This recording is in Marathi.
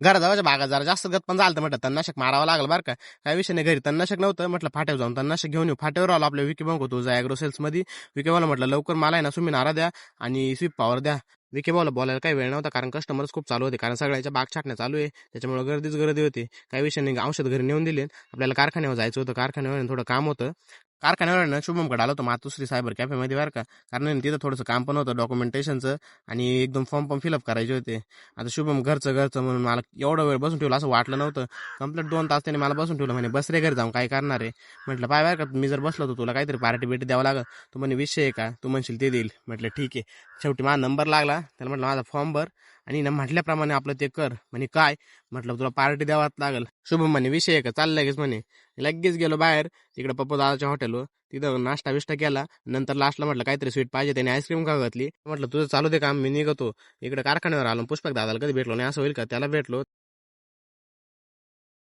घराजवळच्या भागात जरा जास्त गत पण झालं म्हटलं तणनाशक मारावं लागलं बरं का. काही विषय नाही, घरी तणनाशक नव्हतं म्हटलं फाट्यावर जाऊन तणनाशक घेऊन येऊ. फाट्यावर आलो आपल्या विकी भाऊ होतो ॲग्रो सेल्समध्ये. विकी भाऊला म्हटलं लवकर मला आहे ना सुमी नारा द्या आणि स्वीप पॉवर द्या. विकी भाऊला बोलायला काही वेळ नव्हता कारण कस्टमर्स खूप चालू होते, कारण सगळ्याच्या बाग छाटण्या चालू आहे त्याच्यामुळे गर्दी होती. काही विषय नाही, औषध घरी नेऊन दिले. आपल्याला कारखान्यावर जायचं होतं, कारखान्यावर थोडं काम होतं. कारखान्यावर ना शुभमकडे आलो होतो मातोश्री सायबर कॅफेमध्ये बरं का, कारण तिथं थोडंसं काम पण होतं डॉक्युमेंटेशनचं आणि एकदम फॉर्म पण फिलअप करायचे होते. आता शुभम घरचं म्हणून मला एवढा वेळ बसून ठेवलं असं वाटलं नव्हतं. कंप्लीट 2 तास त्याने मला बसून ठेवलं. म्हणे बस रे घरी जाऊन काय करणार आहे. म्हटलं पाय बरं का, मी जर बसलो तर तुला काहीतरी पार्टी बिटी द्यावं लागल. तू म्हणे विषय आहे का, तू म्हणशील ते देईल. म्हटलं ठीक आहे. शेवटी माझा नंबर लागला, त्याला म्हटलं माझा फॉर्म भर आणि ना म्हटल्याप्रमाणे आपलं ते कर. म्हणे काय. म्हटलं तुला पार्टी द्यावाच लागल. शुभम म्हणे विषय आहे का, चाल लगेच म्हणे. लगेच गेलो बाहेर तिकडे पप्पू दादाच्या हॉटेलवर. तिथं नाश्ता बिष्टा केला. नंतर लास्टला म्हटलं काहीतरी स्वीट पाहिजे, त्याने आईस्क्रीम का घातली. म्हटलं तुझं चालू दे काम, मी निघतो. इकडे कारखान्यावर आलो. पुष्पक दादाला कधी भेटलो नाही, असं होईल का, त्याला भेटलो.